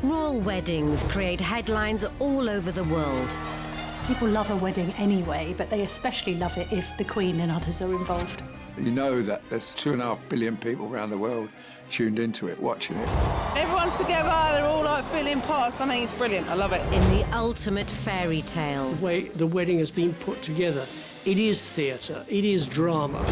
Royal weddings create headlines all over the world. People love a wedding anyway, but they especially love it if the Queen and others are involved. You know that there's 2.5 billion people around the world tuned into it, watching it. Everyone's together, they're all like feeling part of something. It's brilliant, I love it. In the ultimate fairy tale. The way the wedding has been put together, it is theatre, it is drama.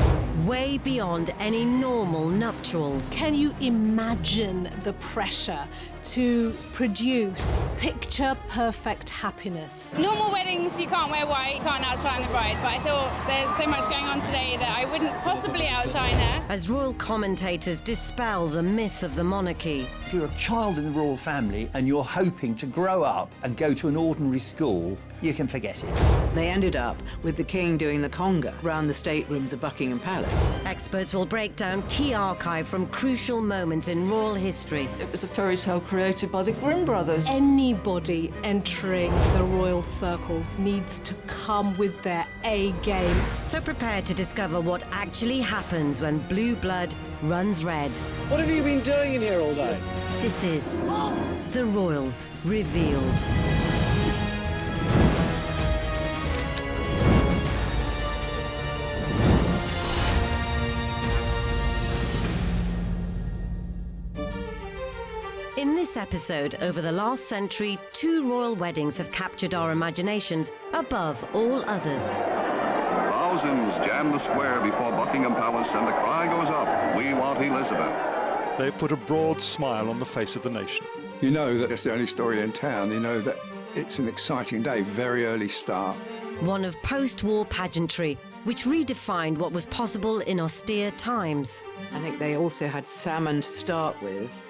Way beyond any normal nuptials. Can you imagine the pressure to produce picture-perfect happiness? Normal weddings, you can't wear white, you can't outshine the bride, but I thought there's so much going on today that I wouldn't possibly outshine her. As royal commentators dispel the myth of the monarchy. If you're a child in the royal family and you're hoping to grow up and go to an ordinary school, you can forget it. They ended up with the king doing the conga round the staterooms of Buckingham Palace. Experts will break down key archive from crucial moments in royal history. It was a fairy tale created by the Grimm brothers. Anybody entering the royal circles needs to come with their A game. So prepare to discover what actually happens when blue blood runs red. What have you been doing in here all day? This is The Royals Revealed. In this episode, over the last century, 2 royal weddings have captured our imaginations above all others. Thousands jam the square before Buckingham Palace and the cry goes up, "We want Elizabeth." They've put a broad smile on the face of the nation. You know that it's the only story in town. You know that it's an exciting day, very early start. One of post-war pageantry, which redefined what was possible in austere times. I think they also had salmon to start with,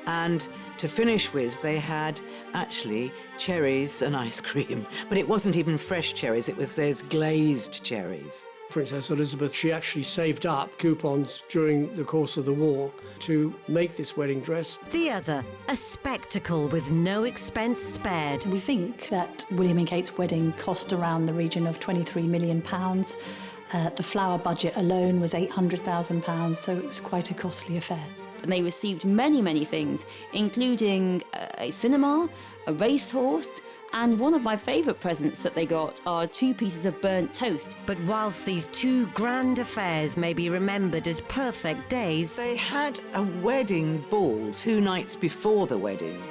and to finish with, they had actually cherries and ice cream. But it wasn't even fresh cherries, it was those glazed cherries. Princess Elizabeth, she actually saved up coupons during the course of the war to make this wedding dress. The other, a spectacle with no expense spared. We think that William and Kate's wedding cost around the region of £23 million. The flower budget alone was £800,000, so it was quite a costly affair. And they received many, many things, including a cinema, a racehorse, and one of my favourite presents that they got are 2 pieces of burnt toast. But whilst these 2 grand affairs may be remembered as perfect days, they had a wedding ball 2 nights before the wedding,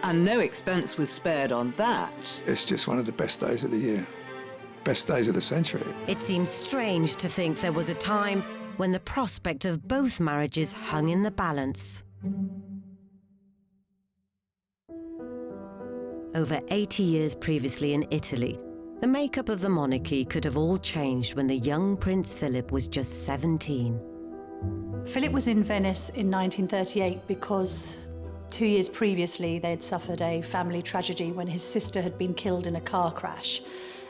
and no expense was spared on that. It's just one of the best days of the year, best days of the century. It seems strange to think there was a time when the prospect of both marriages hung in the balance. Over 80 years previously in Italy, the makeup of the monarchy could have all changed when the young Prince Philip was just 17. Philip was in Venice in 1938 because 2 years previously they had suffered a family tragedy when his sister had been killed in a car crash.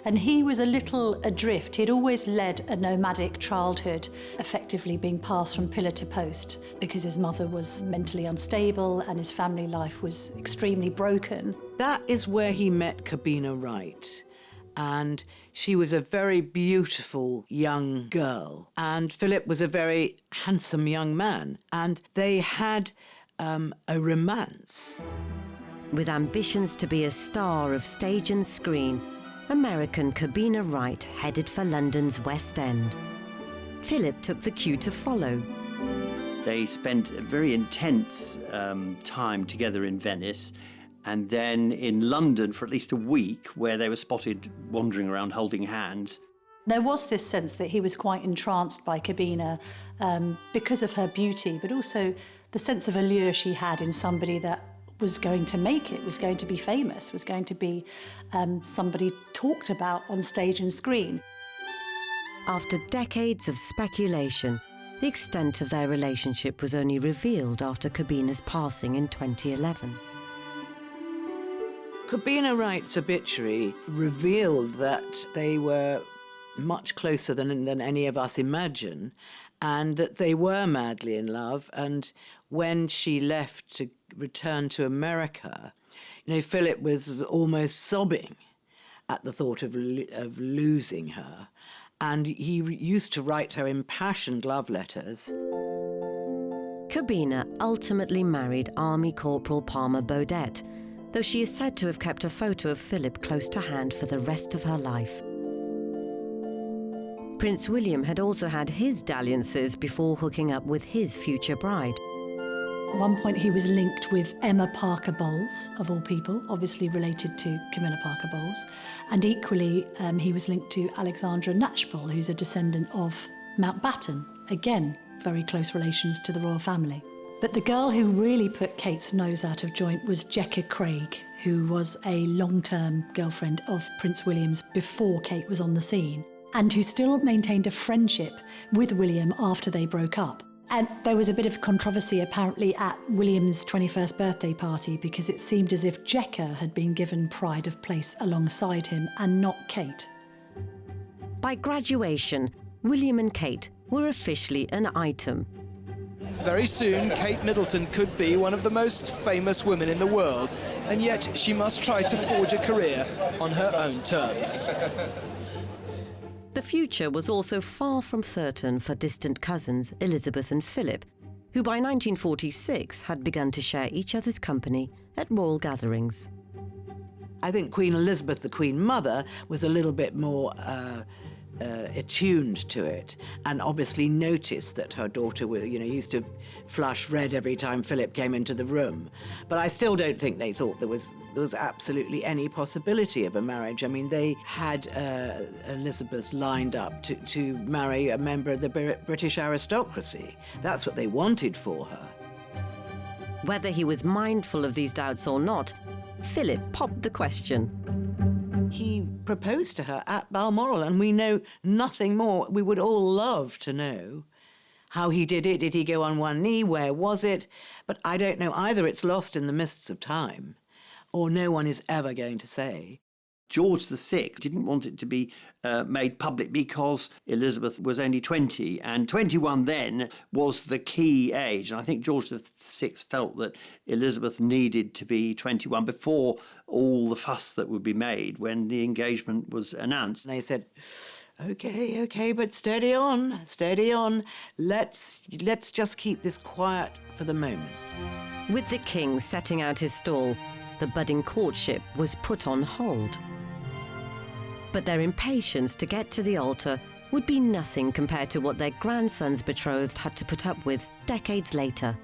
And he was a little adrift. He'd always led a nomadic childhood, effectively being passed from pillar to post because his mother was mentally unstable and his family life was extremely broken. That is where he met Cobbina Wright. And she was a very beautiful young girl. And Philip was a very handsome young man. And they had a romance. With ambitions to be a star of stage and screen, American Cobbina Wright headed for London's West End. Philip took the cue to follow. They spent a very intense time together in Venice, and then in London for at least a week, where they were spotted wandering around holding hands. There was this sense that he was quite entranced by Cobbina because of her beauty, but also the sense of allure she had in somebody that was going to make it, was going to be famous, was going to be somebody talked about on stage and screen. After decades of speculation, the extent of their relationship was only revealed after Cobbina's passing in 2011. Cobbina Wright's obituary revealed that they were much closer than any of us imagine, and that they were madly in love. And when she left to return to America, Philip was almost sobbing at the thought of losing her. And he used to write her impassioned love letters. Cabina ultimately married Army Corporal Palmer Baudet, though she is said to have kept a photo of Philip close to hand for the rest of her life. Prince William had also had his dalliances before hooking up with his future bride. At one point he was linked with Emma Parker Bowles, of all people, obviously related to Camilla Parker Bowles, and equally he was linked to Alexandra Knatchbull, who's a descendant of Mountbatten, again very close relations to the royal family. But the girl who really put Kate's nose out of joint was Jekka Craig, who was a long-term girlfriend of Prince William's before Kate was on the scene, and who still maintained a friendship with William after they broke up. And there was a bit of controversy apparently at William's 21st birthday party because it seemed as if Jekka had been given pride of place alongside him and not Kate. By graduation, William and Kate were officially an item. Very soon, Kate Middleton could be one of the most famous women in the world, and yet she must try to forge a career on her own terms. The future was also far from certain for distant cousins Elizabeth and Philip, who by 1946 had begun to share each other's company at royal gatherings. I think Queen Elizabeth, the Queen Mother, was a little bit more attuned to it, and obviously noticed that her daughter, used to flush red every time Philip came into the room. But I still don't think they thought there was absolutely any possibility of a marriage. I mean, they had Elizabeth lined up to marry a member of the British aristocracy. That's what they wanted for her. Whether he was mindful of these doubts or not, Philip popped the question. He proposed to her at Balmoral, and we know nothing more. We would all love to know how he did it. Did he go on one knee? Where was it? But I don't know. Either it's lost in the mists of time, or no one is ever going to say. George VI didn't want it to be made public because Elizabeth was only 20, and 21 then was the key age. And I think George VI felt that Elizabeth needed to be 21 before all the fuss that would be made when the engagement was announced. And they said, okay, but steady on. Let's just keep this quiet for the moment. With the king setting out his stall, the budding courtship was put on hold. But their impatience to get to the altar would be nothing compared to what their grandson's betrothed had to put up with decades later.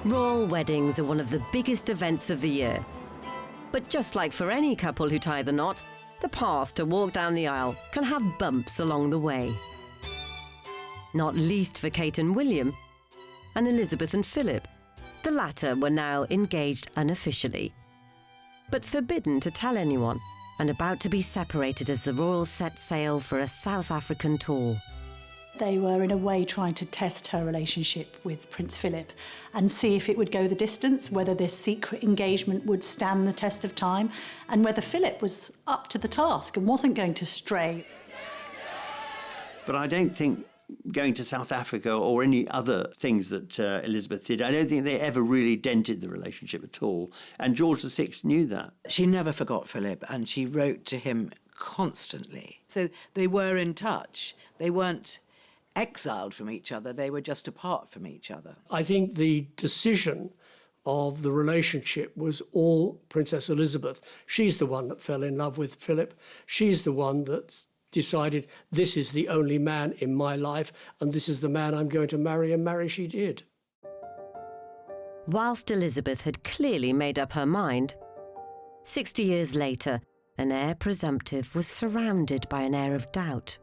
Royal weddings are one of the biggest events of the year. But just like for any couple who tie the knot, the path to walk down the aisle can have bumps along the way. Not least for Kate and William, and Elizabeth and Philip. The latter were now engaged unofficially, but forbidden to tell anyone, and about to be separated as the royals set sail for a South African tour. They were in a way trying to test her relationship with Prince Philip and see if it would go the distance, whether this secret engagement would stand the test of time, and whether Philip was up to the task and wasn't going to stray. But I don't think going to South Africa or any other things that Elizabeth did, I don't think they ever really dented the relationship at all. And George VI knew that. She never forgot Philip, and she wrote to him constantly. So they were in touch. They weren't exiled from each other. They were just apart from each other. I think the decision of the relationship was all Princess Elizabeth. She's the one that fell in love with Philip. She's the one that decided, this is the only man in my life, and this is the man I'm going to marry, and marry she did. Whilst Elizabeth had clearly made up her mind, 60 years later, an heir presumptive was surrounded by an air of doubt.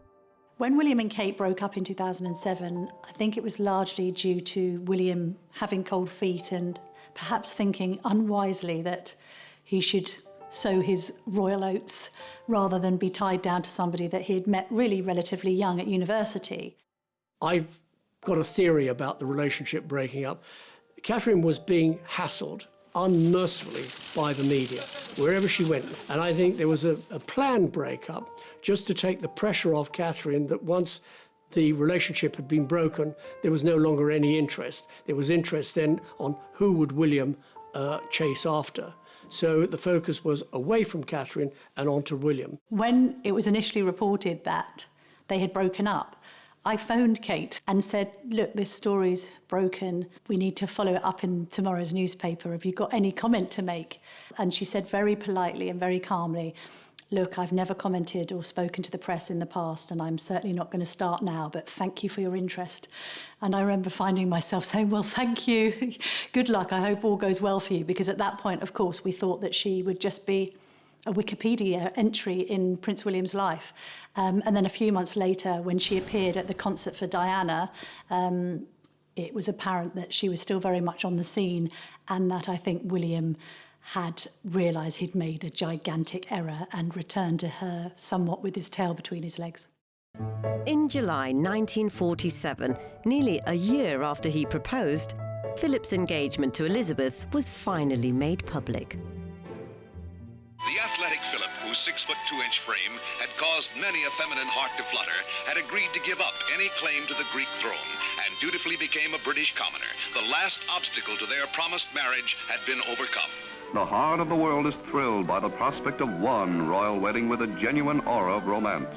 When William and Kate broke up in 2007, I think it was largely due to William having cold feet and perhaps thinking unwisely that he should sow his royal oats rather than be tied down to somebody that he had met really relatively young at university. I've got a theory about the relationship breaking up. Catherine was being hassled unmercifully by the media wherever she went, and I think there was a planned breakup just to take the pressure off Catherine, that once the relationship had been broken, there was no longer any interest. There was interest then on who would William chase after. So the focus was away from Catherine and onto William. When it was initially reported that they had broken up, I phoned Kate and said, look, this story's broken. We need to follow it up in tomorrow's newspaper. Have you got any comment to make? And she said very politely and very calmly, look, I've never commented or spoken to the press in the past, and I'm certainly not going to start now, but thank you for your interest. And I remember finding myself saying, well, thank you. Good luck. I hope all goes well for you. Because at that point, of course, we thought that she would just be a Wikipedia entry in Prince William's life. And then a few months later, when she appeared at the concert for Diana, it was apparent that she was still very much on the scene, and that I think William had realised he'd made a gigantic error and returned to her somewhat with his tail between his legs. In July 1947, nearly a year after he proposed, Philip's engagement to Elizabeth was finally made public. The athletic Philip, whose 6'2" frame had caused many a feminine heart to flutter, had agreed to give up any claim to the Greek throne and dutifully became a British commoner. The last obstacle to their promised marriage had been overcome. The heart of the world is thrilled by the prospect of one royal wedding with a genuine aura of romance.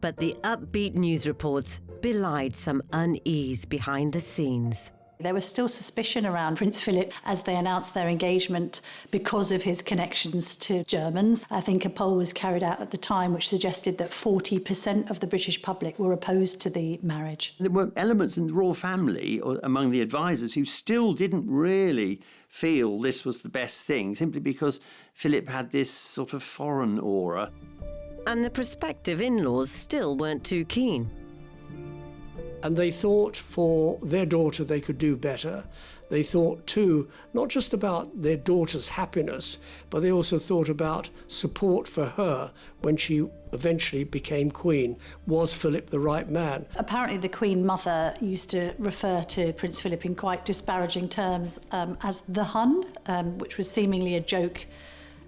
But the upbeat news reports belied some unease behind the scenes. There was still suspicion around Prince Philip as they announced their engagement because of his connections to Germans. I think a poll was carried out at the time which suggested that 40% of the British public were opposed to the marriage. There were elements in the royal family, or among the advisors, who still didn't really feel this was the best thing, simply because Philip had this sort of foreign aura. And the prospective in-laws still weren't too keen. And they thought for their daughter they could do better. They thought too, not just about their daughter's happiness, but they also thought about support for her when she eventually became queen. Was Philip the right man? Apparently the Queen Mother used to refer to Prince Philip in quite disparaging terms as the Hun, which was seemingly a joke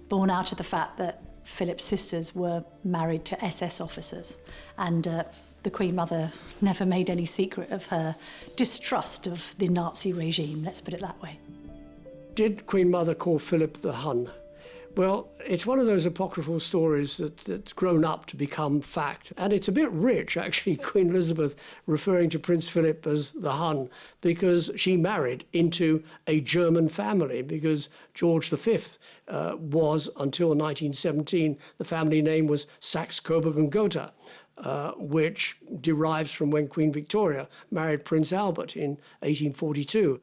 born out of the fact that Philip's sisters were married to SS officers. And the Queen Mother never made any secret of her distrust of the Nazi regime, let's put it that way. Did Queen Mother call Philip the Hun? Well, it's one of those apocryphal stories that's grown up to become fact. And it's a bit rich, actually, Queen Elizabeth referring to Prince Philip as the Hun, because she married into a German family, because George V was, until 1917, the family name was Saxe-Coburg and Gotha. Which derives from when Queen Victoria married Prince Albert in 1842.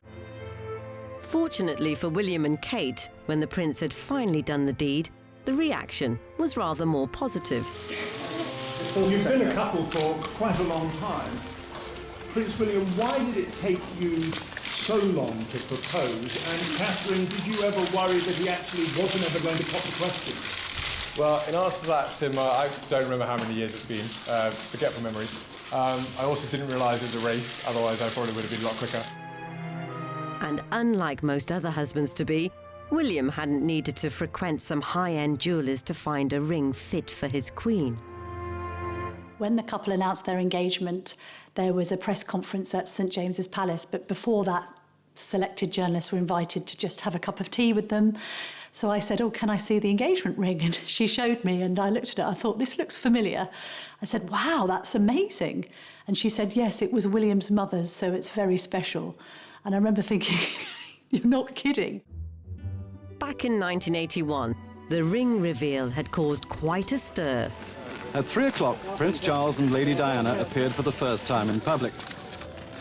Fortunately for William and Kate, when the prince had finally done the deed, the reaction was rather more positive. Well, you've been a couple for quite a long time. Prince William, why did it take you so long to propose? And Catherine, did you ever worry that he actually wasn't ever going to pop the question? Well, in answer to that, Tim, I don't remember how many years it's been. Forget from memory. I also didn't realise it was a race, otherwise I probably would have been a lot quicker. And unlike most other husbands-to-be, William hadn't needed to frequent some high-end jewellers to find a ring fit for his queen. When the couple announced their engagement, there was a press conference at St James's Palace, but before that, selected journalists were invited to just have a cup of tea with them. So I said, oh, can I see the engagement ring? And she showed me, and I looked at it. I thought, this looks familiar. I said, wow, that's amazing. And she said, yes, it was William's mother's, so it's very special. And I remember thinking, you're not kidding. Back in 1981, the ring reveal had caused quite a stir. At 3 o'clock, Prince Charles and Lady Diana appeared for the first time in public.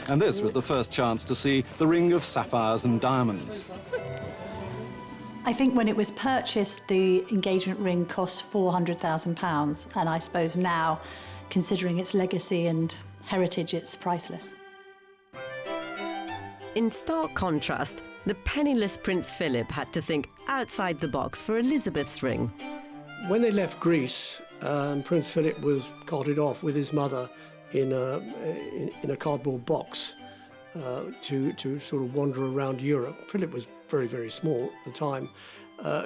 And this was the first chance to see the ring of sapphires and diamonds. I think when it was purchased, the engagement ring cost £400,000, and I suppose now, considering its legacy and heritage, it's priceless. In stark contrast, the penniless Prince Philip had to think outside the box for Elizabeth's ring. When they left Greece, Prince Philip was carted off with his mother in a cardboard box to sort of wander around Europe. Philip was very, very small at the time.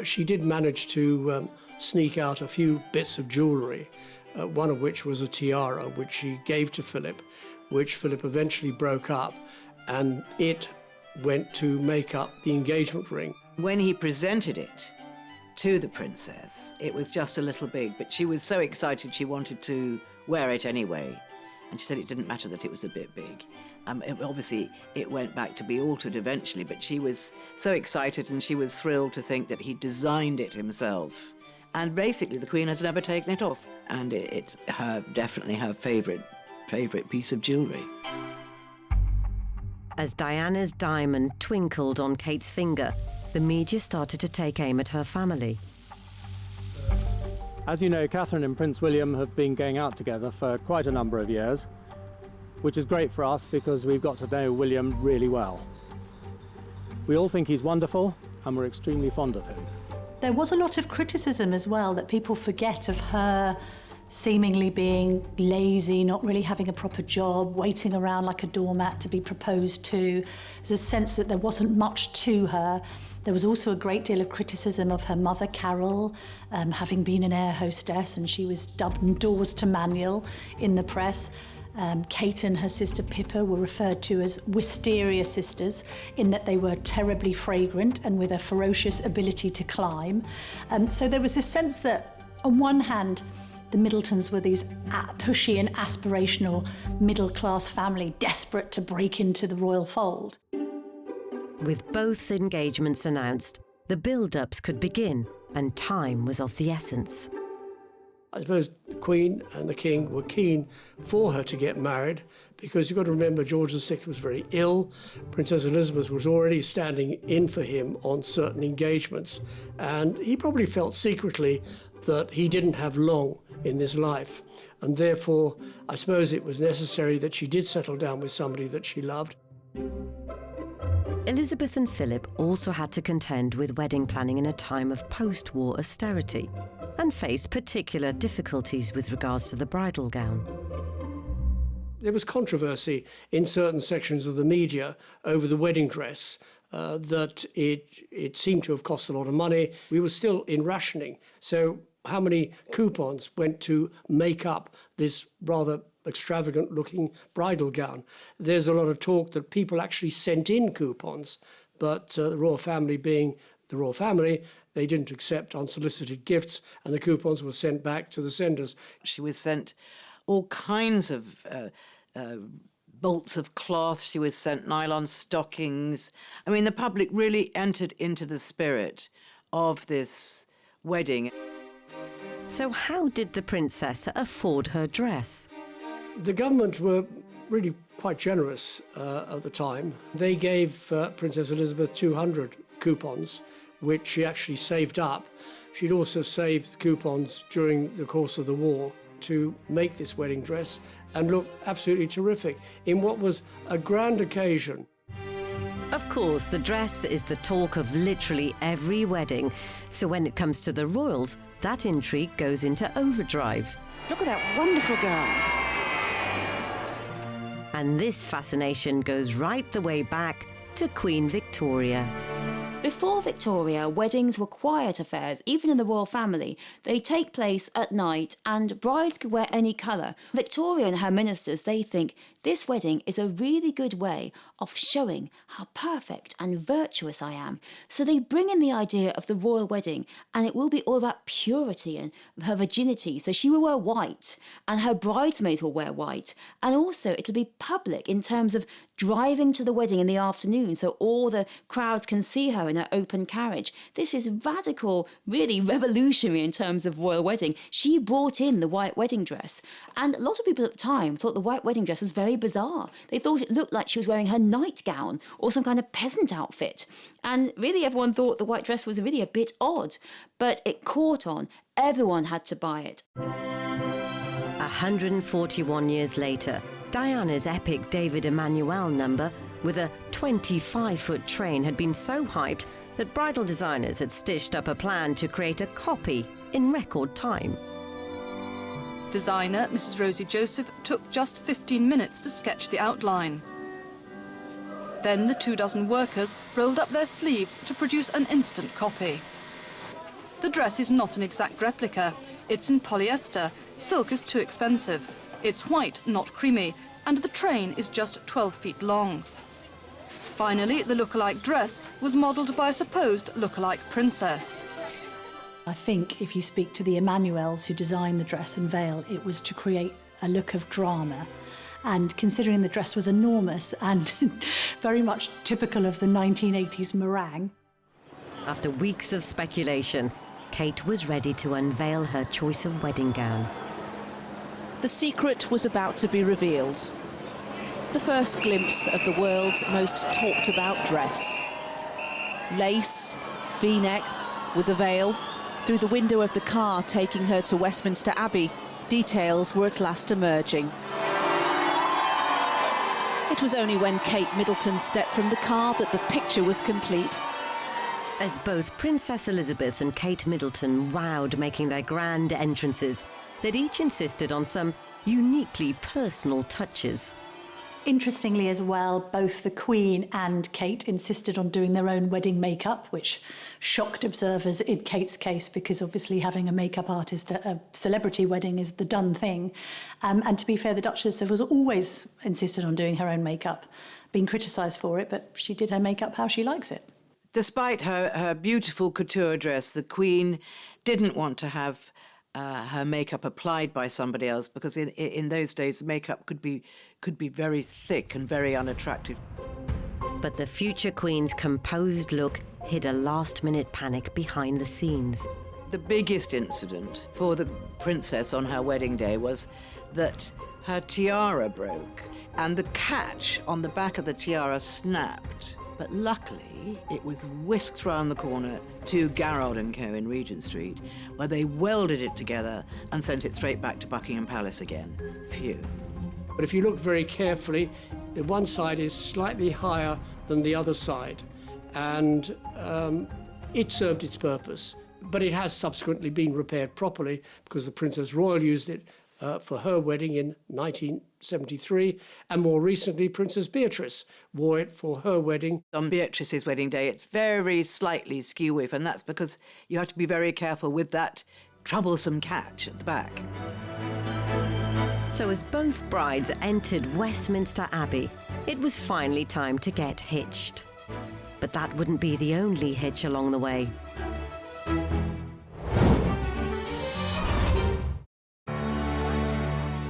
She did manage to sneak out a few bits of jewellery, one of which was a tiara, which she gave to Philip, which Philip eventually broke up, and it went to make up the engagement ring. When he presented it to the princess, it was just a little big, but she was so excited she wanted to wear it anyway. And she said it didn't matter that it was a bit big. Obviously, it went back to be altered eventually, but she was so excited and she was thrilled to think that he designed it himself. And basically, the Queen has never taken it off. And it's definitely her favourite piece of jewellery. As Diana's diamond twinkled on Kate's finger, the media started to take aim at her family. As you know, Catherine and Prince William have been going out together for quite a number of years, which is great for us because we've got to know William really well. We all think he's wonderful and we're extremely fond of him. There was a lot of criticism as well that people forget of her seemingly being lazy, not really having a proper job, waiting around like a doormat to be proposed to. There's a sense that there wasn't much to her. There was also a great deal of criticism of her mother, Carol, having been an air hostess, and she was dubbed Doors to Manual in the press. Kate and her sister Pippa were referred to as Wisteria sisters in that they were terribly fragrant and with a ferocious ability to climb. So there was this sense that, on one hand, the Middletons were these pushy and aspirational middle-class family desperate to break into the royal fold. With both engagements announced, the build-ups could begin and time was of the essence. I suppose the Queen and the King were keen for her to get married because you've got to remember George VI was very ill. Princess Elizabeth was already standing in for him on certain engagements, and he probably felt secretly that he didn't have long in this life. And therefore, I suppose it was necessary that she did settle down with somebody that she loved. Elizabeth and Philip also had to contend with wedding planning in a time of post-war austerity and faced particular difficulties with regards to the bridal gown. There was controversy in certain sections of the media over the wedding dress, that it seemed to have cost a lot of money. We were still in rationing, so how many coupons went to make up this rather extravagant-looking bridal gown? There's a lot of talk that people actually sent in coupons, but the royal family being the royal family, they didn't accept unsolicited gifts, and the coupons were sent back to the senders. She was sent all kinds of bolts of cloth. She was sent nylon stockings. I mean, the public really entered into the spirit of this wedding. So how did the princess afford her dress? The government were really quite generous at the time. They gave Princess Elizabeth 200 coupons, which she actually saved up. She'd also saved coupons during the course of the war to make this wedding dress and look absolutely terrific in what was a grand occasion. Of course, the dress is the talk of literally every wedding, so when it comes to the royals, that intrigue goes into overdrive. Look at that wonderful gown. And this fascination goes right the way back to Queen Victoria. Before Victoria, weddings were quiet affairs, even in the royal family. They take place at night and brides could wear any colour. Victoria and her ministers, they think this wedding is a really good way of showing how perfect and virtuous I am. So they bring in the idea of the royal wedding, and it will be all about purity and her virginity. So she will wear white and her bridesmaids will wear white. And also it'll be public in terms of driving to the wedding in the afternoon so all the crowds can see her in her open carriage. This is radical, really revolutionary in terms of royal wedding. She brought in the white wedding dress. And a lot of people at the time thought the white wedding dress was very bizarre. They thought it looked like she was wearing her nightgown or some kind of peasant outfit. And really everyone thought the white dress was really a bit odd. But it caught on. Everyone had to buy it. 141 years later, Diana's epic David Emmanuel number with a 25-foot train had been so hyped that bridal designers had stitched up a plan to create a copy in record time. Designer Mrs. Rosie Joseph took just 15 minutes to sketch the outline. Then the 24 workers rolled up their sleeves to produce an instant copy. The dress is not an exact replica. It's in polyester. Silk is too expensive. It's white, not creamy, and the train is just 12 feet long. Finally, the lookalike dress was modelled by a supposed lookalike princess. I think if you speak to the Emanuels who designed the dress and veil, it was to create a look of drama. And considering the dress was enormous and very much typical of the 1980s meringue. After weeks of speculation, Kate was ready to unveil her choice of wedding gown. The secret was about to be revealed. The first glimpse of the world's most talked about dress. Lace, V-neck, with a veil. Through the window of the car taking her to Westminster Abbey, details were at last emerging. It was only when Kate Middleton stepped from the car that the picture was complete. As both Princess Elizabeth and Kate Middleton wowed making their grand entrances, they'd each insisted on some uniquely personal touches. Interestingly as well, both the Queen and Kate insisted on doing their own wedding makeup, which shocked observers in Kate's case because obviously having a makeup artist at a celebrity wedding is the done thing. And to be fair, the Duchess was always insisted on doing her own makeup, being criticised for it, but she did her makeup how she likes it. Despite her beautiful couture dress, the Queen didn't want to have her makeup applied by somebody else because in those days makeup could be very thick and very unattractive. But the future Queen's composed look hid a last-minute panic behind the scenes. The biggest incident for the princess on her wedding day was that her tiara broke and the catch on the back of the tiara snapped. But luckily, it was whisked round the corner to Garrard & Co. in Regent Street, where they welded it together and sent it straight back to Buckingham Palace again. Phew. But if you look very carefully, the one side is slightly higher than the other side, and it served its purpose. But it has subsequently been repaired properly because the Princess Royal used it for her wedding in 1973, and more recently Princess Beatrice wore it for her wedding. On Beatrice's wedding day, it's very slightly skew-whiff, and that's because you have to be very careful with that troublesome catch at the back. So as both brides entered Westminster Abbey, it was finally time to get hitched. But that wouldn't be the only hitch along the way.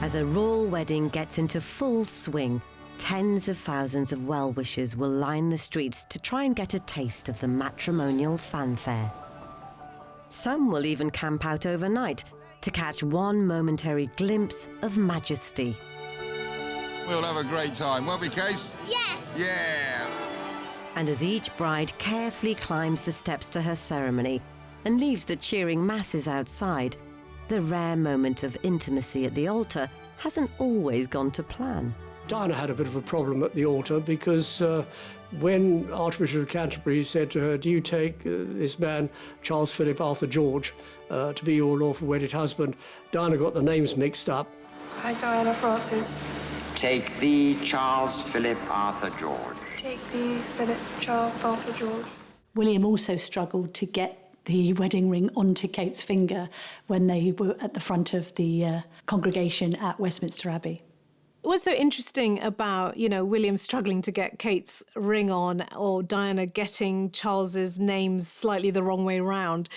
As a royal wedding gets into full swing, tens of thousands of well-wishers will line the streets to try and get a taste of the matrimonial fanfare. Some will even camp out overnight to catch one momentary glimpse of majesty. We'll have a great time, won't we, Case? Yeah! Yeah! And as each bride carefully climbs the steps to her ceremony and leaves the cheering masses outside, the rare moment of intimacy at the altar hasn't always gone to plan. Diana had a bit of a problem at the altar because when Archbishop of Canterbury said to her, "Do you take this man, Charles Philip Arthur George, to be your lawful wedded husband?" Diana got the names mixed up. Hi, Diana Francis. Take thee, Charles Philip Arthur George. Take thee, Philip Charles Arthur George. William also struggled to get the wedding ring onto Kate's finger when they were at the front of the congregation at Westminster Abbey. What's so interesting about, William struggling to get Kate's ring on or Diana getting Charles's names slightly the wrong way round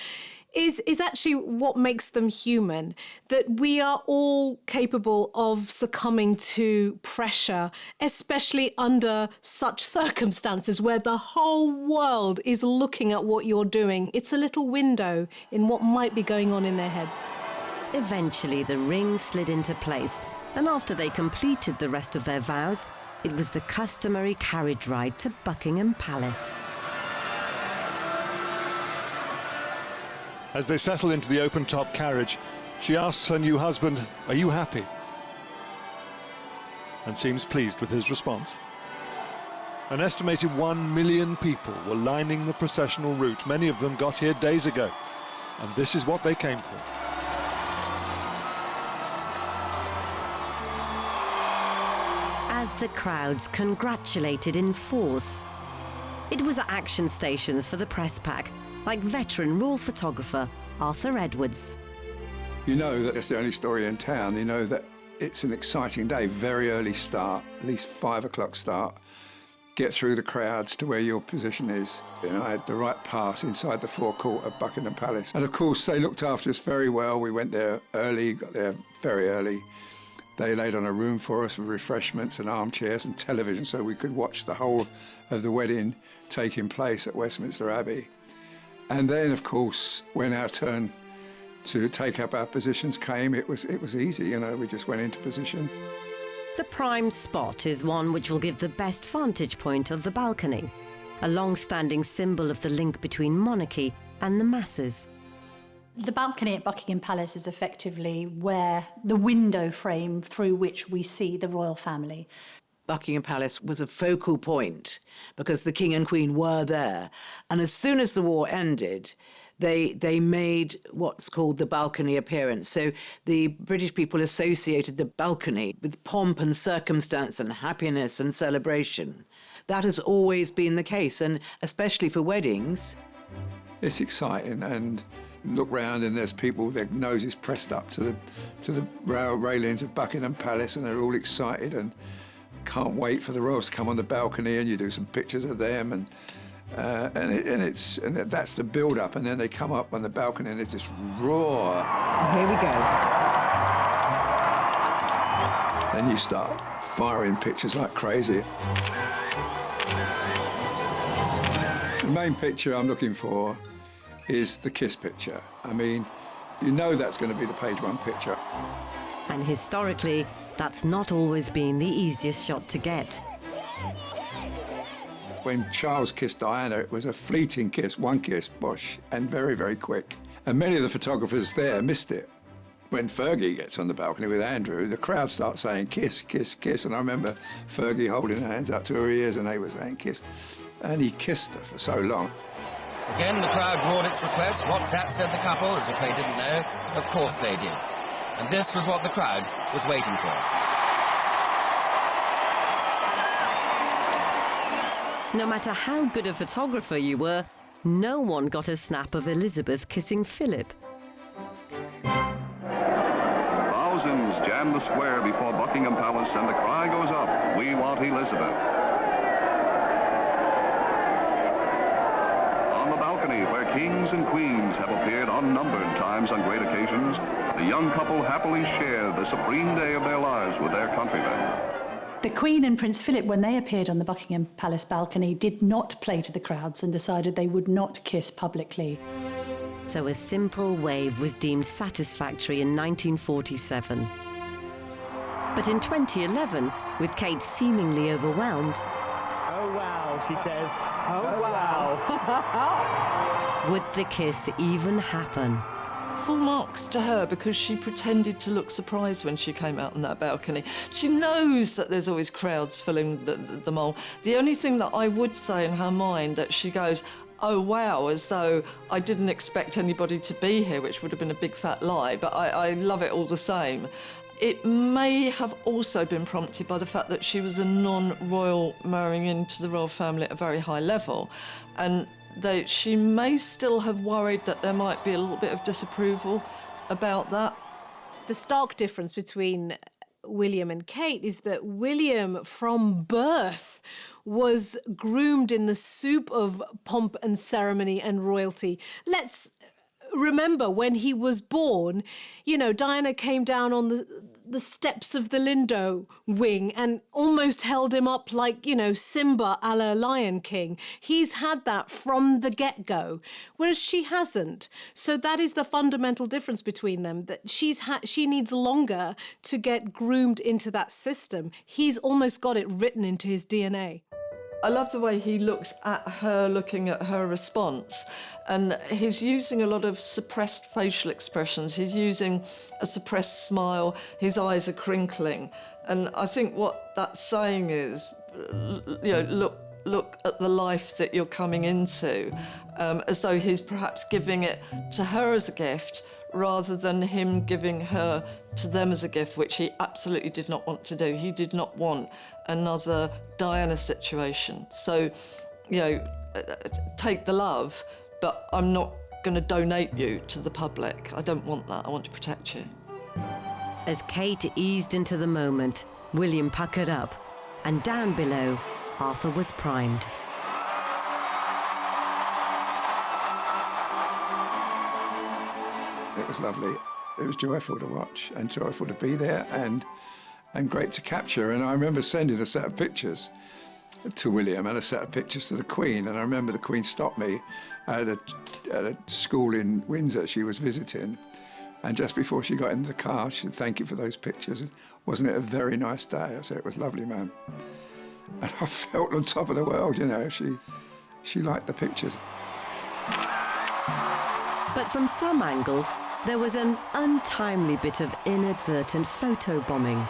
is actually what makes them human, that we are all capable of succumbing to pressure, especially under such circumstances where the whole world is looking at what you're doing. It's a little window in what might be going on in their heads. Eventually, the ring slid into place, and after they completed the rest of their vows, it was the customary carriage ride to Buckingham Palace. As they settle into the open-top carriage, she asks her new husband, "Are you happy?" and seems pleased with his response. An estimated 1 million people were lining the processional route. Many of them got here days ago, and this is what they came for. As the crowds congratulated in force, it was action stations for the press pack, like veteran royal photographer Arthur Edwards. You know that it's the only story in town. You know that it's an exciting day, very early start, at least 5 o'clock start. get through the crowds to where your position is. And I had the right pass inside the forecourt of Buckingham Palace. And of course, they looked after us very well. We went there early, got there very early. They laid on a room for us with refreshments and armchairs and television so we could watch the whole of the wedding taking place at Westminster Abbey. And then, of course, when our turn to take up our positions came, it was easy, you know, we just went into position. The prime spot is one which will give the best vantage point of the balcony, a long-standing symbol of the link between monarchy and the masses. The balcony at Buckingham Palace is effectively where the window frame through which we see the royal family. Buckingham Palace was a focal point because the King and Queen were there. And as soon as the war ended, they made what's called the balcony appearance. So the British people associated the balcony with pomp and circumstance and happiness and celebration. That has always been the case, and especially for weddings. It's exciting, and look round and there's people, their noses pressed up to the railings of Buckingham Palace, and they're all excited and can't wait for the royals to come on the balcony, and you do some pictures of them, and that's the build-up, and then they come up on the balcony and they just roar. Here we go. Then you start firing pictures like crazy. The main picture I'm looking for is the kiss picture. I mean, you know that's going to be the page one picture. And historically, that's not always been the easiest shot to get. When Charles kissed Diana, it was a fleeting kiss, one kiss, bosh, and very, very quick. And many of the photographers there missed it. When Fergie gets on the balcony with Andrew, the crowd starts saying, kiss, kiss, kiss. And I remember Fergie holding her hands up to her ears and they were saying kiss. And he kissed her for so long. Again, the crowd roared its request. What's that, said the couple, as if they didn't know. Of course they did. And this was what the crowd was waiting for. No matter how good a photographer you were, no one got a snap of Elizabeth kissing Philip. Thousands jam the square before Buckingham Palace and the cry goes up, "We want Elizabeth." On the balcony, where kings and queens have appeared unnumbered times on great occasions, the young couple happily share the supreme day of their lives with their countrymen. The Queen and Prince Philip, when they appeared on the Buckingham Palace balcony, did not play to the crowds and decided they would not kiss publicly. So a simple wave was deemed satisfactory in 1947. But in 2011, with Kate seemingly overwhelmed... Oh, wow, she says. Oh, wow. would the kiss even happen? Full marks to her because she pretended to look surprised when she came out on that balcony. She knows that there's always crowds filling the mole. The only thing that I would say in her mind that she goes, oh wow, as though I didn't expect anybody to be here, which would have been a big fat lie, but I love it all the same. It may have also been prompted by the fact that she was a non-royal marrying into the royal family at a very high level, and she may still have worried that there might be a little bit of disapproval about that. The stark difference between William and Kate is that William, from birth, was groomed in the soup of pomp and ceremony and royalty. Let's remember, when he was born, you know, Diana came down on the steps of the Lindo wing and almost held him up like, you know, Simba a la Lion King. He's had that from the get-go, whereas she hasn't. So that is the fundamental difference between them, that she needs longer to get groomed into that system. He's almost got it written into his DNA. I love the way he looks at her, looking at her response. And he's using a lot of suppressed facial expressions. He's using a suppressed smile. His eyes are crinkling. And I think what that's saying is, you know, look at the life that you're coming into, as though he's perhaps giving it to her as a gift rather than him giving her to them as a gift, which he absolutely did not want to do. He did not want another Diana situation. So, you know, take the love, but I'm not going to donate you to the public. I don't want that. I want to protect you. As Kate eased into the moment, William puckered up, and down below, Arthur was primed. It was lovely. It was joyful to watch and joyful to be there and great to capture. And I remember sending a set of pictures to William and a set of pictures to the Queen. And I remember the Queen stopped me at a school in Windsor she was visiting. And just before she got into the car, she said, "Thank you for those pictures. Wasn't it a very nice day?" I said, "It was lovely, ma'am." And I felt on top of the world, you know. She liked the pictures. But from some angles, there was an untimely bit of inadvertent photo bombing.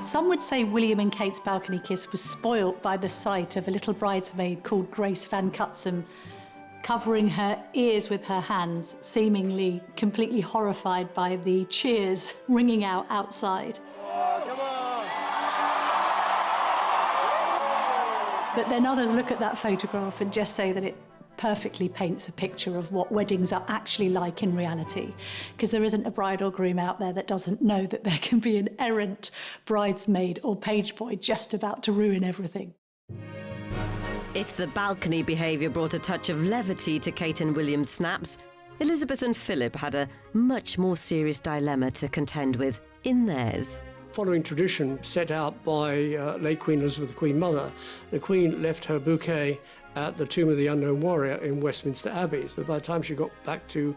Some would say William and Kate's balcony kiss was spoilt by the sight of a little bridesmaid called Grace Van Cutsem covering her ears with her hands, seemingly completely horrified by the cheers ringing out outside. But then others look at that photograph and just say that it perfectly paints a picture of what weddings are actually like in reality, because there isn't a bride or groom out there that doesn't know that there can be an errant bridesmaid or page boy just about to ruin everything. If the balcony behaviour brought a touch of levity to Kate and William's snaps, Elizabeth and Philip had a much more serious dilemma to contend with in theirs. Following tradition set out by late Queen Elizabeth, the Queen Mother, the Queen left her bouquet at the Tomb of the Unknown Warrior in Westminster Abbey. So by the time she got back to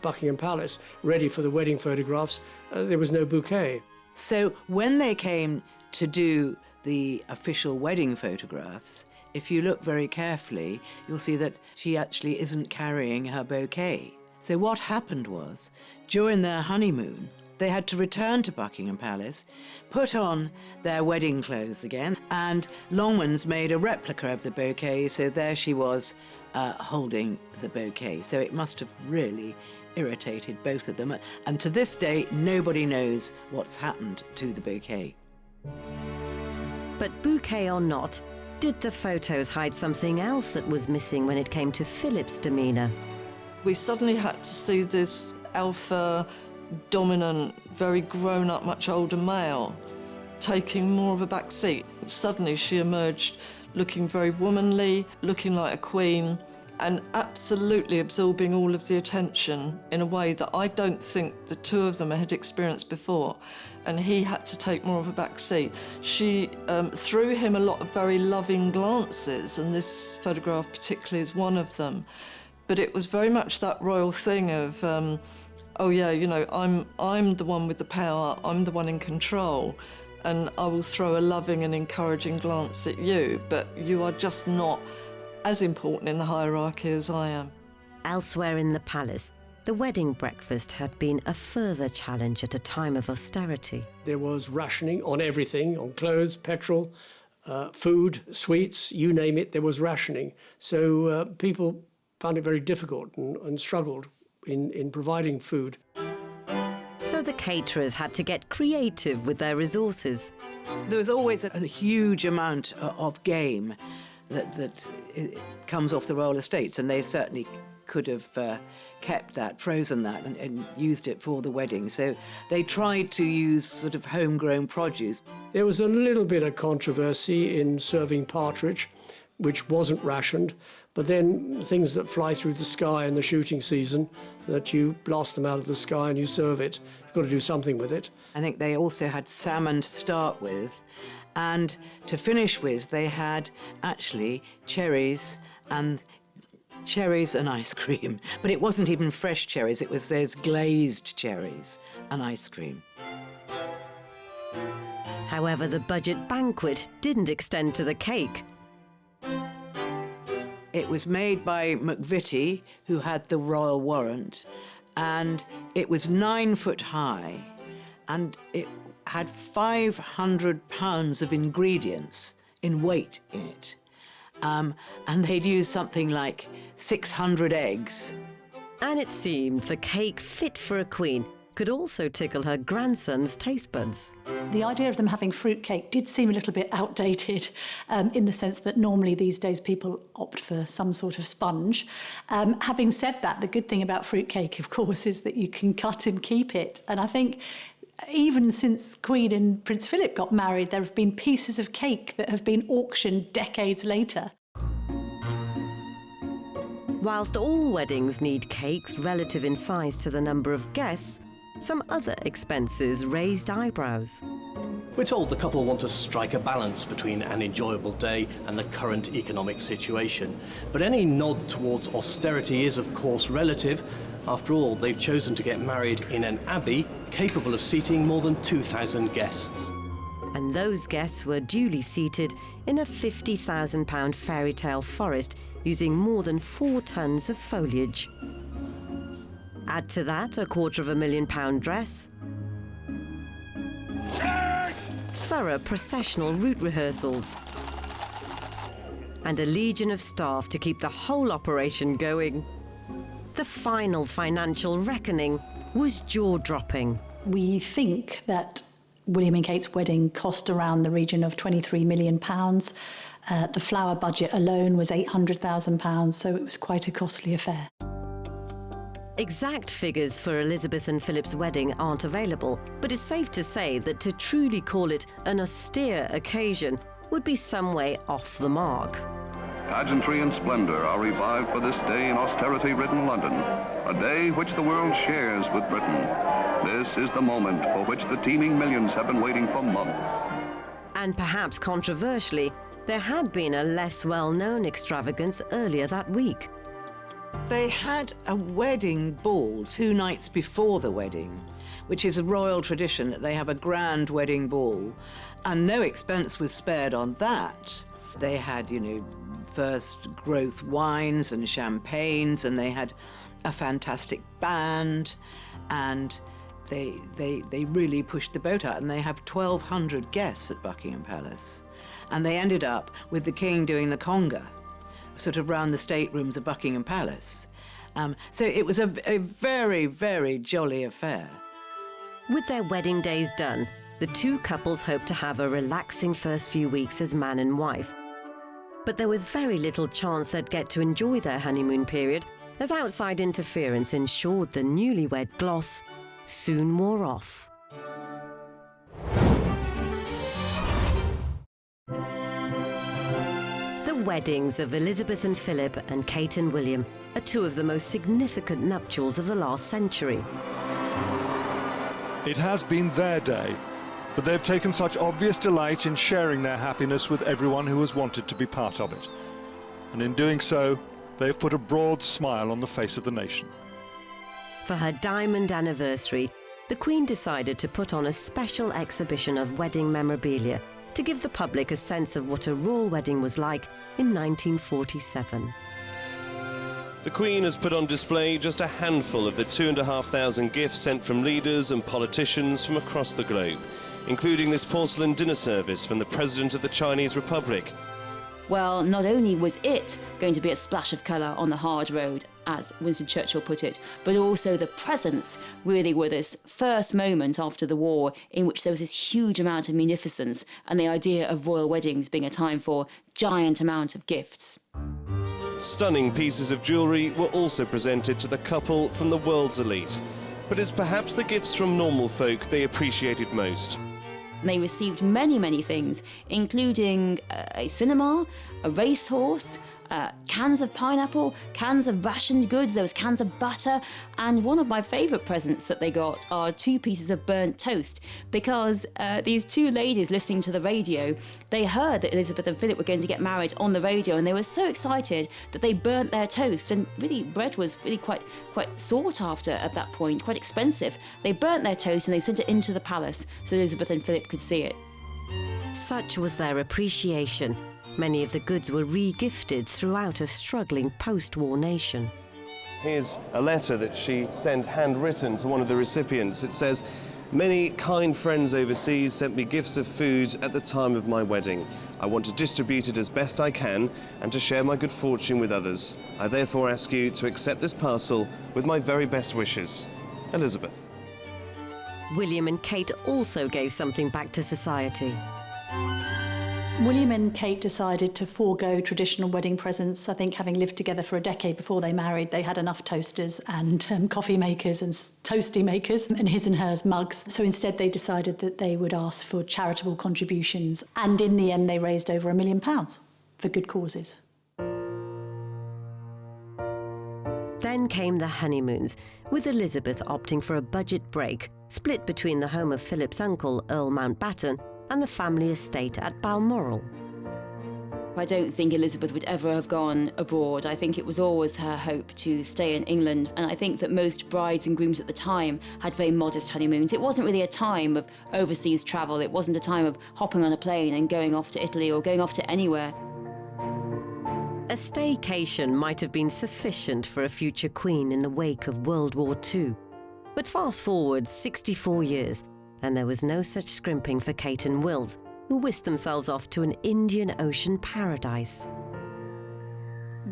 Buckingham Palace, ready for the wedding photographs, there was no bouquet. So when they came to do the official wedding photographs, if you look very carefully, you'll see that she actually isn't carrying her bouquet. So what happened was, during their honeymoon, they had to return to Buckingham Palace, put on their wedding clothes again, and Longmans made a replica of the bouquet, so there she was holding the bouquet. So it must have really irritated both of them. And to this day, nobody knows what's happened to the bouquet. But bouquet or not, did the photos hide something else that was missing when it came to Philip's demeanour? We suddenly had to see this alpha, dominant, very grown-up, much older male taking more of a back seat. Suddenly she emerged looking very womanly, looking like a queen, and absolutely absorbing all of the attention in a way that I don't think the two of them had experienced before. And he had to take more of a back seat. She threw him a lot of very loving glances, and this photograph particularly is one of them. But it was very much that royal thing of, oh yeah, you know, I'm the one with the power, I'm the one in control, and I will throw a loving and encouraging glance at you, but you are just not as important in the hierarchy as I am. Elsewhere in the palace, the wedding breakfast had been a further challenge at a time of austerity. There was rationing on everything, on clothes, petrol, food, sweets, you name it, there was rationing. So people found it very difficult and struggled in providing food. So the caterers had to get creative with their resources. There was always a huge amount of game that comes off the royal estates, and they certainly could have kept that, frozen that, and used it for the wedding. So they tried to use sort of homegrown produce. There was a little bit of controversy in serving partridge, which wasn't rationed, but then things that fly through the sky in the shooting season, that you blast them out of the sky and you serve it. You've got to do something with it. I think they also had salmon to start with, and to finish with, they had actually cherries and ice cream. But it wasn't even fresh cherries, it was those glazed cherries and ice cream. However, the budget banquet didn't extend to the cake. It was made by McVitie, who had the royal warrant, and it was 9 foot high, and it had 500 pounds of ingredients in weight in it. And they'd used something like 600 eggs. And it seemed the cake fit for a queen could also tickle her grandson's taste buds. The idea of them having fruitcake did seem a little bit outdated in the sense that normally these days people opt for some sort of sponge. Having said that, the good thing about fruitcake, of course, is that you can cut and keep it. And I think even since Queen and Prince Philip got married, there have been pieces of cake that have been auctioned decades later. Whilst all weddings need cakes relative in size to the number of guests, some other expenses raised eyebrows. We're told the couple want to strike a balance between an enjoyable day and the current economic situation. But any nod towards austerity is, of course, relative. After all, they've chosen to get married in an abbey capable of seating more than 2,000 guests. And those guests were duly seated in a £50,000 fairy tale forest using more than 4 tons of foliage. Add to that a £250,000 dress, thorough processional route rehearsals, and a legion of staff to keep the whole operation going. The final financial reckoning was jaw-dropping. We think that William and Kate's wedding cost around the region of £23 million. The flower budget alone was £800,000, so it was quite a costly affair. Exact figures for Elizabeth and Philip's wedding aren't available, but it's safe to say that to truly call it an austere occasion would be some way off the mark. Pageantry and splendor are revived for this day in austerity-ridden London, a day which the world shares with Britain. This is the moment for which the teeming millions have been waiting for months. And perhaps controversially, there had been a less well-known extravagance earlier that week. They had a wedding ball 2 nights before the wedding, which is a royal tradition that they have a grand wedding ball, and no expense was spared on that. They had, first growth wines and champagnes, and they had a fantastic band, and they really pushed the boat out, and they have 1,200 guests at Buckingham Palace. And they ended up with the king doing the conga, sort of round the staterooms of Buckingham Palace. So it was a very, very jolly affair. With their wedding days done, the 2 couples hoped to have a relaxing first few weeks as man and wife. But there was very little chance they'd get to enjoy their honeymoon period, as outside interference ensured the newlywed gloss soon wore off. The weddings of Elizabeth and Philip and Kate and William are 2 of the most significant nuptials of the last century. It has been their day, but they've taken such obvious delight in sharing their happiness with everyone who has wanted to be part of it. And in doing so, they've put a broad smile on the face of the nation. For her diamond anniversary, the Queen decided to put on a special exhibition of wedding memorabilia to give the public a sense of what a royal wedding was like in 1947. The Queen has put on display just a handful of the 2,500 gifts sent from leaders and politicians from across the globe, including this porcelain dinner service from the President of the Chinese Republic. Well, not only was it going to be a splash of colour on the hard road, as Winston Churchill put it, but also the presents really were this first moment after the war in which there was this huge amount of munificence and the idea of royal weddings being a time for giant amount of gifts. Stunning pieces of jewellery were also presented to the couple from the world's elite, but it's perhaps the gifts from normal folk they appreciated most. They received many, many things, including a cinema, a racehorse, cans of pineapple, cans of rationed goods, there was cans of butter, and one of my favourite presents that they got are 2 pieces of burnt toast, because these 2 ladies listening to the radio, they heard that Elizabeth and Philip were going to get married on the radio, and they were so excited that they burnt their toast, and really bread was really quite sought after at that point, quite expensive. They burnt their toast and they sent it into the palace so Elizabeth and Philip could see it. Such was their appreciation. Many of the goods were re-gifted throughout a struggling post-war nation. Here's a letter that she sent handwritten to one of the recipients. It says, "Many kind friends overseas sent me gifts of food at the time of my wedding. I want to distribute it as best I can and to share my good fortune with others. I therefore ask you to accept this parcel with my very best wishes. Elizabeth." William and Kate also gave something back to society. William and Kate decided to forego traditional wedding presents. I think having lived together for a decade before they married, they had enough toasters and coffee makers and toasty makers and his and hers mugs. So instead they decided that they would ask for charitable contributions. And in the end, they raised over £1 million for good causes. Then came the honeymoons, with Elizabeth opting for a budget break, split between the home of Philip's uncle, Earl Mountbatten, and the family estate at Balmoral. I don't think Elizabeth would ever have gone abroad. I think it was always her hope to stay in England, and I think that most brides and grooms at the time had very modest honeymoons. It wasn't really a time of overseas travel. It wasn't a time of hopping on a plane and going off to Italy or going off to anywhere. A staycation might have been sufficient for a future queen in the wake of World War II. But fast forward 64 years, and there was no such scrimping for Kate and Wills, who whisked themselves off to an Indian Ocean paradise.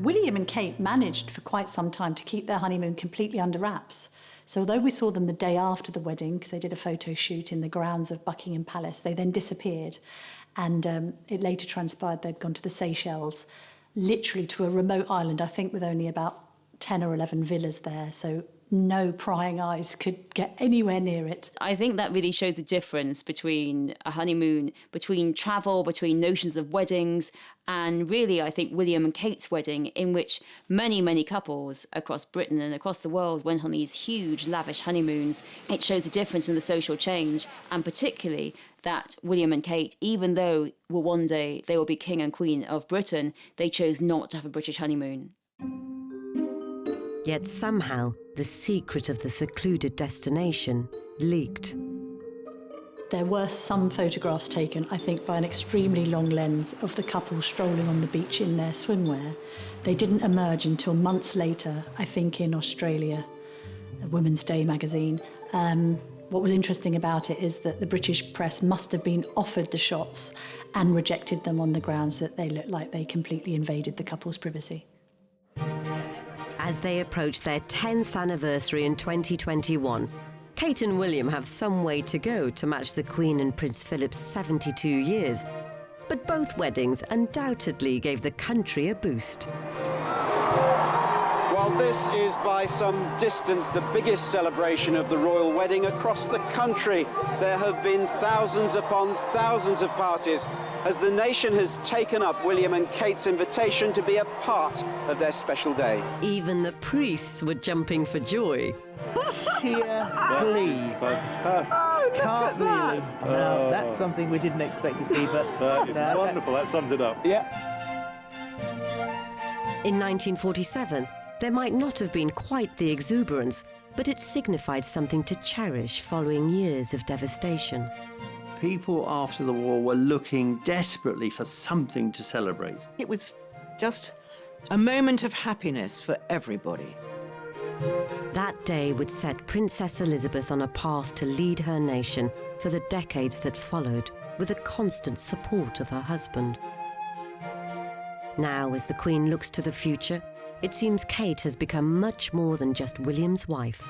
William and Kate managed for quite some time to keep their honeymoon completely under wraps. So although we saw them the day after the wedding, because they did a photo shoot in the grounds of Buckingham Palace, they then disappeared. And it later transpired they'd gone to the Seychelles, literally to a remote island, I think with only about 10 or 11 villas there. So no prying eyes could get anywhere near it. I think that really shows the difference between a honeymoon, between travel, between notions of weddings, and really I think William and Kate's wedding, in which many, many couples across Britain and across the world went on these huge, lavish honeymoons. It shows the difference in the social change, and particularly that William and Kate, even though one day they will be king and queen of Britain, they chose not to have a British honeymoon. Yet somehow, the secret of the secluded destination leaked. There were some photographs taken, I think, by an extremely long lens of the couple strolling on the beach in their swimwear. They didn't emerge until months later, I think in Australia, a Women's Day magazine. What was interesting about it is that the British press must have been offered the shots and rejected them on the grounds that they looked like they completely invaded the couple's privacy. As they approach their 10th anniversary in 2021, Kate and William have some way to go to match the Queen and Prince Philip's 72 years. But both weddings undoubtedly gave the country a boost. Well, this is by some distance the biggest celebration of the royal wedding across the country. There have been thousands upon thousands of parties as the nation has taken up William and Kate's invitation to be a part of their special day. Even the priests were jumping for joy. Sheer glee. Fantastic. Cartwheeling. Now, that's something we didn't expect to see, but... That is wonderful. That sums it up. Yeah. In 1947, there might not have been quite the exuberance, but it signified something to cherish following years of devastation. People after the war were looking desperately for something to celebrate. It was just a moment of happiness for everybody. That day would set Princess Elizabeth on a path to lead her nation for the decades that followed, with the constant support of her husband. Now, as the Queen looks to the future, it seems Kate has become much more than just William's wife.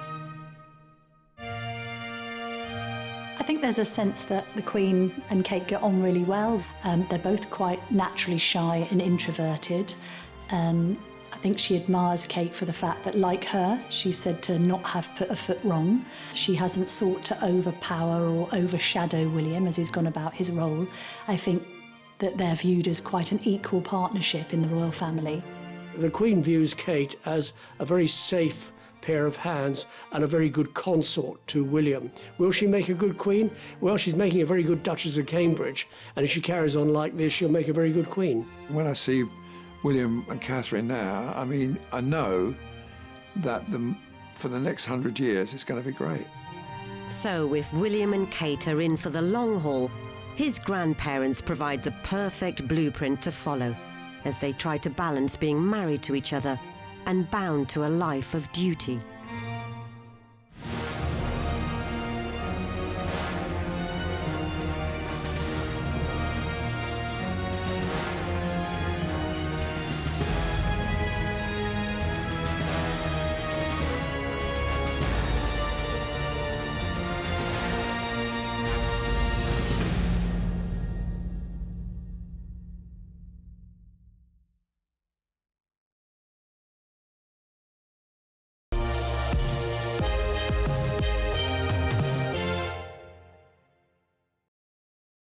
I think there's a sense that the Queen and Kate get on really well. They're both quite naturally shy and introverted. I think she admires Kate for the fact that, like her, she's said to not have put a foot wrong. She hasn't sought to overpower or overshadow William as he's gone about his role. I think that they're viewed as quite an equal partnership in the royal family. The Queen views Kate as a very safe pair of hands and a very good consort to William. Will she make a good Queen? Well, she's making a very good Duchess of Cambridge, and if she carries on like this, she'll make a very good Queen. When I see William and Catherine now, I mean, I know that for the next 100 years, it's going to be great. So if William and Kate are in for the long haul, his grandparents provide the perfect blueprint to follow as they try to balance being married to each other and bound to a life of duty.